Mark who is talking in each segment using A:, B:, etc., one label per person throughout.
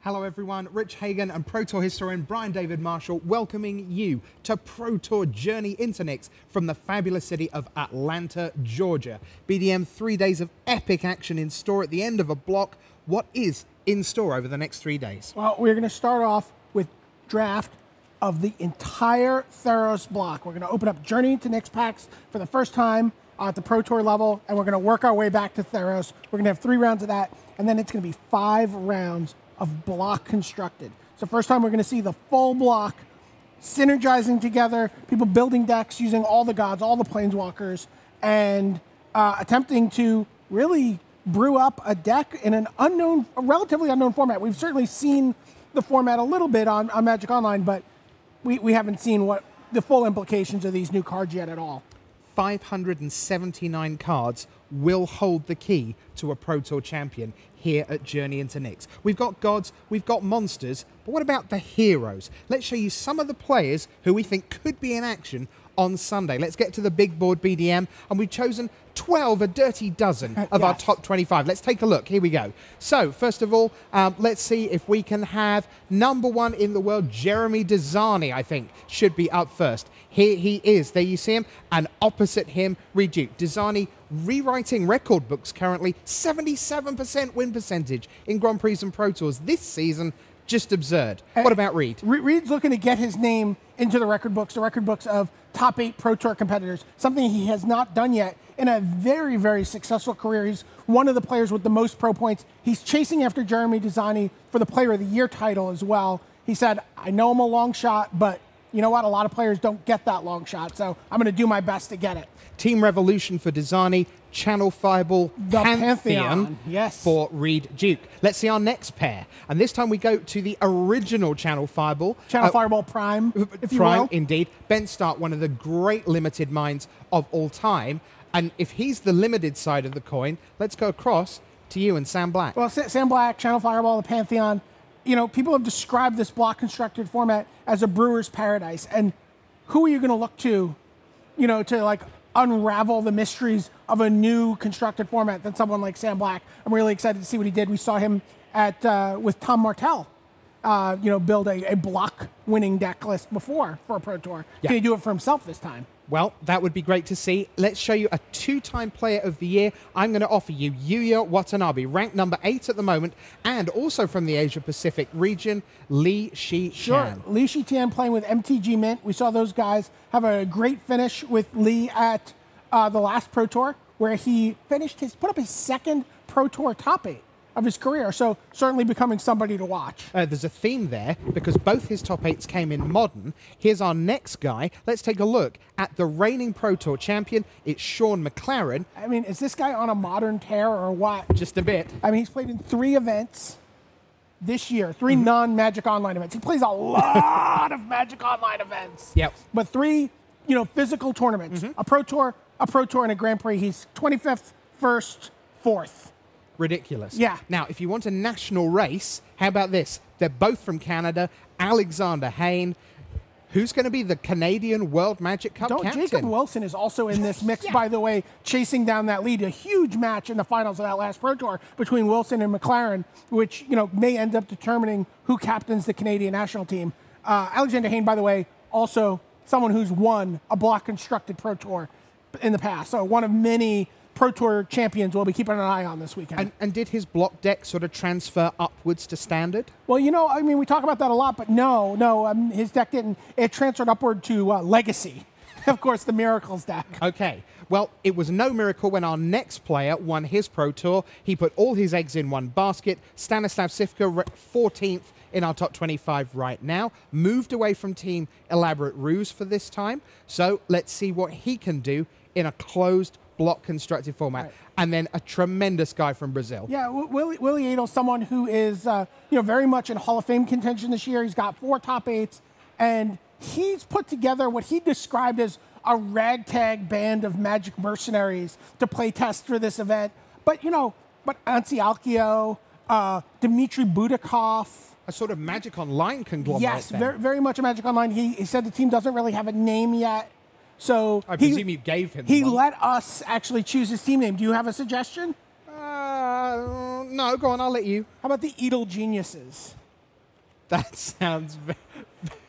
A: Hello everyone, Rich Hagon and Pro Tour historian Brian David-Marshall welcoming you to Pro Tour Journey into Nyx from the fabulous city of Atlanta, Georgia. BDM, 3 days of epic action in store at the end of a block. What is in store over the next 3 days?
B: Well, we're going to start off with draft of the entire Theros block. We're going to open up Journey into Nyx packs for the first time at the Pro Tour level, and we're going to work our way back to Theros. We're going to have 3 rounds of that, and then it's going to be 5 rounds of block constructed. So first time we're going to see the full block synergizing together, people building decks using all the gods, all the planeswalkers, and attempting to really brew up a deck in a relatively unknown format. We've certainly seen the format a little bit on Magic Online, but we haven't seen what the full implications of these new cards yet at all.
A: 579 cards will hold the key to a Pro Tour champion here at Journey into Nyx. We've got gods, we've got monsters, but what about the heroes? Let's show you some of the players who we think could be in action on Sunday. Let's get to the big board BDM, and we've chosen 12, a dirty dozen of our top 25. Let's take a look. Here we go. So, first of all, let's see if we can have #1 in the world, Jeremy Desani, I think, should be up first. Here he is. There you see him. And opposite him, Reed Duke. Desani rewriting record books currently. 77% win percentage in Grand Prix and Pro Tours this season. Just absurd. What about Reed?
B: Reed's looking to get his name into the record books of top 8 Pro Tour competitors, something he has not done yet in a very, very successful career. He's one of the players with the most pro points. He's chasing after Jeremy Desani for the Player of the Year title as well. He said, I know I'm a long shot, but you know what? A lot of players don't get that long shot, so I'm going to do my best to get it.
A: Team Revolution for Desani, Channel Fireball,
B: the Pantheon yes.
A: for Reed Duke. Let's see our next pair. And this time we go to the original Channel Fireball.
B: Channel Fireball Prime, if you
A: Prime,
B: will.
A: Indeed. Ben Stark, one of the great limited minds of all time. And if he's the limited side of the coin, let's go across to you and Sam Black.
B: Well, Sam Black, Channel Fireball, the Pantheon. You know, people have described this block constructed format as a brewer's paradise. And who are you going to look to, you know, to like unravel the mysteries of a new constructed format than someone like Sam Black? I'm really excited to see what he did. We saw him at with Tom Martell, you know, build a block winning deck list before for a Pro Tour.
A: Yeah.
B: Can he do it for himself this time?
A: Well, that would be great to see. Let's show you a 2-time player of the year. I'm going to offer you Yuya Watanabe, ranked number 8 at the moment, and also from the Asia Pacific region, Li Shi Tian.
B: Li Shi Tian playing with MTG Mint. We saw those guys have a great finish with Li at the last Pro Tour, where he put up his 2nd Pro Tour top 8 of his career, so certainly becoming somebody to watch.
A: There's a theme there because both his top 8s came in Modern. Here's our next guy. Let's take a look at the reigning Pro Tour champion. It's Sean McLaren.
B: I mean, is this guy on a Modern tear or what?
A: Just a bit.
B: I mean, he's played in 3 events this year, 3 non-Magic Online events. He plays a lot of Magic Online events.
A: Yep.
B: But 3, you know, physical tournaments. A Pro Tour, and a Grand Prix. He's 25th, 1st, 4th.
A: Ridiculous.
B: Yeah.
A: Now, if you want a national race, how about this? They're both from Canada. Alexander Hayne. Who's going to be the Canadian World Magic Cup captain?
B: Jacob Wilson is also in this mix, yeah. By the way, chasing down that lead. A huge match in the finals of that last Pro Tour between Wilson and McLaren, which, you know, may end up determining who captains the Canadian national team. Alexander Hayne, by the way, also someone who's won a block-constructed Pro Tour in the past. So one of many Pro Tour champions we'll be keeping an eye on this weekend.
A: And did his block deck sort of transfer upwards to Standard?
B: Well, you know, I mean, we talk about that a lot, but no, his deck didn't. It transferred upward to Legacy, of course, the Miracles deck.
A: Okay. Well, it was no miracle when our next player won his Pro Tour. He put all his eggs in one basket. Stanislav Sivka, 14th in our top 25 right now. Moved away from Team Elaborate Ruse for this time. So let's see what he can do in a closed block constructed format. Right. And then a tremendous guy from Brazil. Yeah,
B: Willie Adel, someone who is you know, very much in Hall of Fame contention this year. He's got 4 top 8s, and he's put together what he described as a ragtag band of Magic mercenaries to play test for this event. But you know, Ansi Alkio, Dmitry Budakov.
A: A sort of Magic Online conglomerate.
B: Yes, very much a Magic Online. He said the team doesn't really have a name yet. So
A: I presume you gave him
B: He
A: one.
B: let us actually choose his team name. Do you have a suggestion?
A: No, go on, I'll let you.
B: How about the Edel Geniuses?
A: That sounds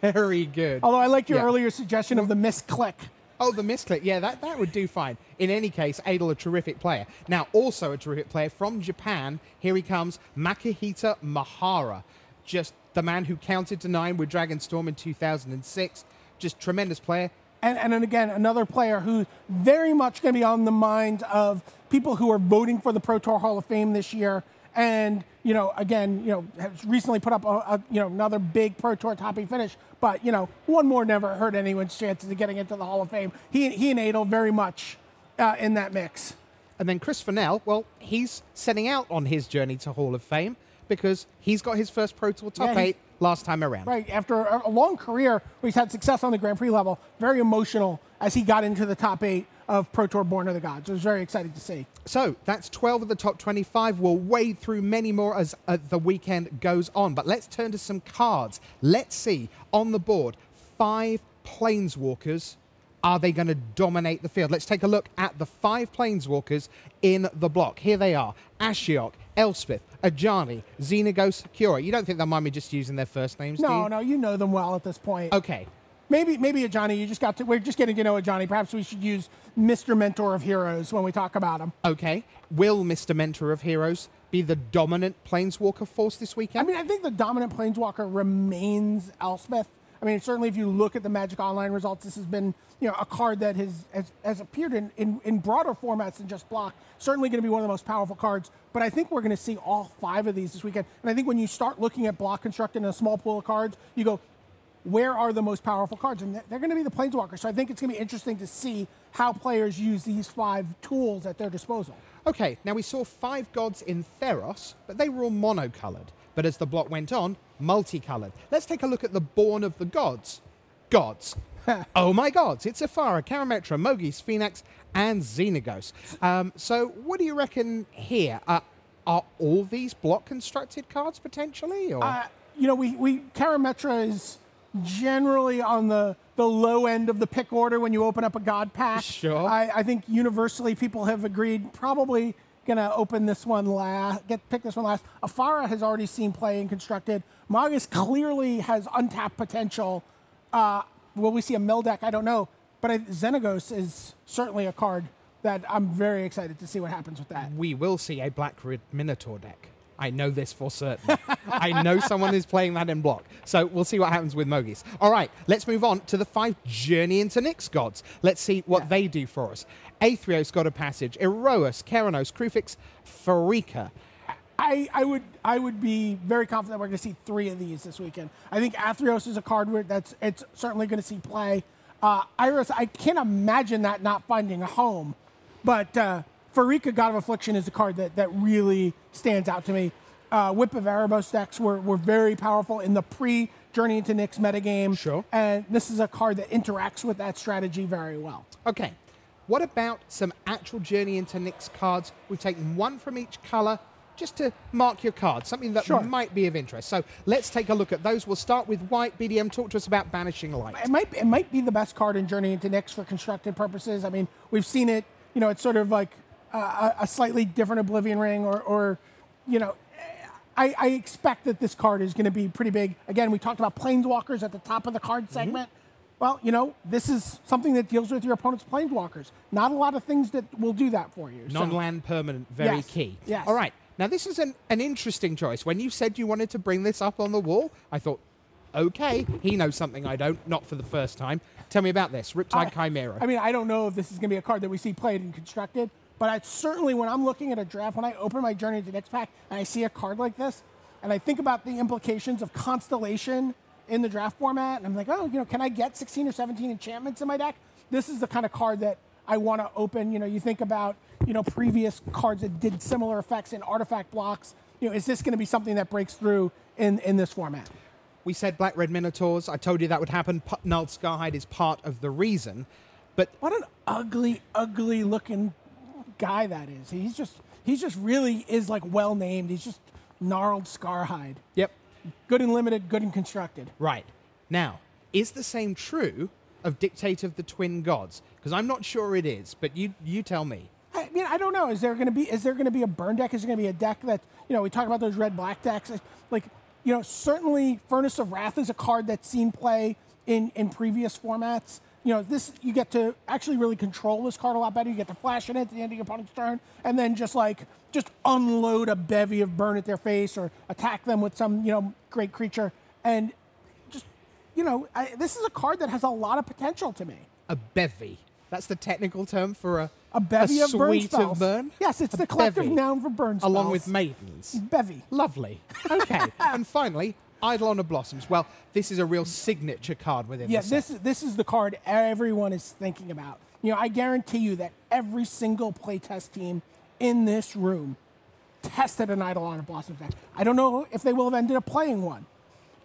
A: very good.
B: Although I like your earlier suggestion of the misclick.
A: Oh, the misclick. Yeah, that would do fine. In any case, Adel, a terrific player. Now, also a terrific player from Japan. Here he comes, Makihita Mahara. Just the man who counted to 9 with Dragonstorm in 2006. Just tremendous player.
B: And then again, another player who's very much going to be on the mind of people who are voting for the Pro Tour Hall of Fame this year. And, has recently put up another big Pro Tour top 8 finish. But, one more never hurt anyone's chances of getting into the Hall of Fame. He and Adel very much in that mix.
A: And then Chris Fennell, well, he's setting out on his journey to Hall of Fame because he's got his first Pro Tour top 8 last time around.
B: Right, after a long career where he's had success on the Grand Prix level, very emotional as he got into the top 8 of Pro Tour Born of the Gods. It was very exciting to see.
A: So that's 12 of the top 25. We'll wade through many more as the weekend goes on. But let's turn to some cards. Let's see on the board 5 Planeswalkers. Are they going to dominate the field? Let's take a look at the 5 Planeswalkers in the block. Here they are. Ashiok, Elspeth, Ajani, Xenagos, Kiora. You don't think they'll mind me just using their first names, do you?
B: No, you know them well at this point.
A: Okay.
B: Maybe Ajani, we're just getting to know Ajani. Perhaps we should use Mr. Mentor of Heroes when we talk about him.
A: Okay. Will Mr. Mentor of Heroes be the dominant Planeswalker force this weekend?
B: I think the dominant Planeswalker remains Elspeth. Certainly if you look at the Magic Online results, this has been, a card that has appeared in broader formats than just block. Certainly going to be one of the most powerful cards, but I think we're going to see all 5 of these this weekend. And I think when you start looking at block constructed in a small pool of cards, you go, where are the most powerful cards? And they're going to be the Planeswalkers. So I think it's going to be interesting to see how players use these 5 tools at their disposal.
A: Okay, now we saw 5 gods in Theros, but they were all monocolored. But as the block went on, multicolored. Let's take a look at the Born of the Gods. Gods. Oh my gods, it's Afara, Karametra, Mogis, Phoenix, and Xenagos. So what do you reckon here? Are all these block constructed cards potentially? Or?
B: Karametra is generally on the low end of the pick order when you open up a god pack.
A: Sure.
B: I think universally people have agreed probably gonna open this one last, pick this one last. Afara has already seen play in constructed. Magus clearly has untapped potential. Will we see a mill deck? I don't know. But Xenagos is certainly a card that I'm very excited to see what happens with that.
A: We will see a Black Red Minotaur deck. I know this for certain. I know someone is playing that in block. So we'll see what happens with Mogis. All right, let's move on to the 5 Journey into Nyx gods. Let's see what they do for us. Aetherios, God of Passage, Erois, Keranos, Krufix, Farika.
B: I would be very confident we're going to see 3 of these this weekend. I think Aetherios is a card where it's certainly going to see play. Iris, I can't imagine that not finding a home. But Farika, God of Affliction, is a card that really stands out to me. Whip of Erebos decks were very powerful in the pre-Journey into Nyx metagame.
A: Sure.
B: And this is a card that interacts with that strategy very well.
A: Okay. What about some actual Journey into Nyx cards? We've taken 1 from each color just to mark your card, something that might be of interest. So let's take a look at those. We'll start with white. BDM, talk to us about Banishing Light.
B: It might be the best card in Journey into Nyx for constructed purposes. We've seen it, it's sort of like a slightly different Oblivion Ring I expect that this card is going to be pretty big. Again, we talked about Planeswalkers at the top of the card segment. Well, this is something that deals with your opponent's Planeswalkers. Not a lot of things that will do that for you.
A: Non-land permanent, very key.
B: Yes.
A: All right. Now, this is an interesting choice. When you said you wanted to bring this up on the wall, I thought, okay, he knows something I don't, not for the first time. Tell me about this, Riptide Chimera.
B: I don't know if this is going to be a card that we see played and constructed, but certainly when I'm looking at a draft, when I open my Journey to Nyx pack and I see a card like this, and I think about the implications of Constellation in the draft format, and I'm like, can I get 16 or 17 enchantments in my deck? This is the kind of card that I want to open. You think about, previous cards that did similar effects in artifact blocks. Is this going to be something that breaks through in this format?
A: We said Black Red Minotaurs. I told you that would happen. Gnarled Scarhide is part of the reason. But
B: what an ugly, ugly looking guy that is. He just really is like well named. He's just Gnarled Scarhide.
A: Yep.
B: Good and limited, good and constructed.
A: Right. Now, is the same true of Dictate of the Twin Gods? Because I'm not sure it is, but you tell me.
B: I don't know. Is there going to be a burn deck? Is there going to be a deck that, we talk about those red-black decks? Like, You know, certainly Furnace of Wrath is a card that's seen play in previous formats. You know, this, you get to actually really control this card a lot better. You get to flash it at the end of your opponent's turn, and then just unload a bevy of burn at their face or attack them with some, you know, great creature. And just, you know, this is a card that has a lot of potential to me.
A: A bevy. That's the technical term for
B: a bevy of burn
A: suite
B: spells.
A: of burn?
B: Yes, it's the collective noun for burn spells.
A: Along with maidens.
B: Bevy.
A: Lovely. Okay. And finally, Eidolon of Blossoms. Well, this is a real signature card within the set.
B: This is the card everyone is thinking about. You know, I guarantee you that every single playtest team in this room tested an Eidolon of Blossoms deck. I don't know if they will have ended up playing one,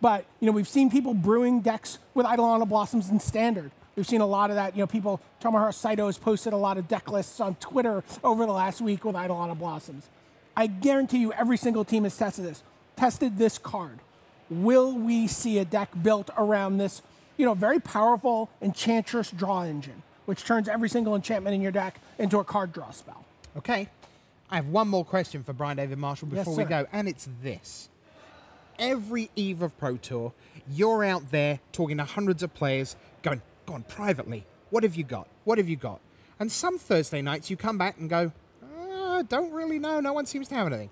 B: but, you know, we've seen people brewing decks with Eidolon of Blossoms in Standard. We've seen a lot of that. You know, people, Tomohiro Saito has posted a lot of deck lists on Twitter over the last week with Eidolon of Blossoms. I guarantee you every single team has tested this card. Will we see a deck built around this, you know, very powerful Enchantress draw engine, which turns every single enchantment in your deck into a card draw spell?
A: Okay. I have one more question for Brian David-Marshall before we go, and it's this. Every eve of Pro Tour, you're out there talking to hundreds of players, going, go on, privately, what have you got? What have you got? And some Thursday nights you come back and go, don't really know, no one seems to have anything.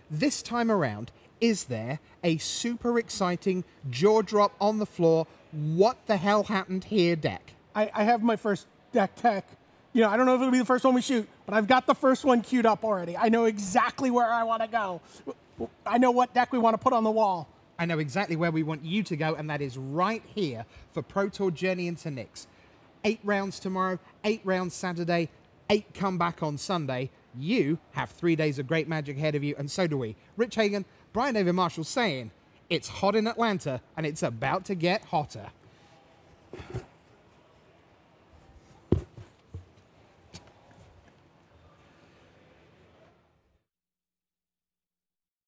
A: This time around, is there a super exciting, jaw drop on the floor, what the hell happened here deck?
B: I have my first deck tech. You know, I don't know if it'll be the first one we shoot, but I've got the first one queued up already. I know exactly where I want to go. I know what deck we want to put on the wall.
A: I know exactly where we want you to go, and that is right here for Pro Tour Journey into Nyx. 8 rounds tomorrow, 8 rounds Saturday, 8 come back on Sunday. You have 3 days of great magic ahead of you, and so do we. Rich Hagon, Brian David-Marshall saying, it's hot in Atlanta, and it's about to get hotter.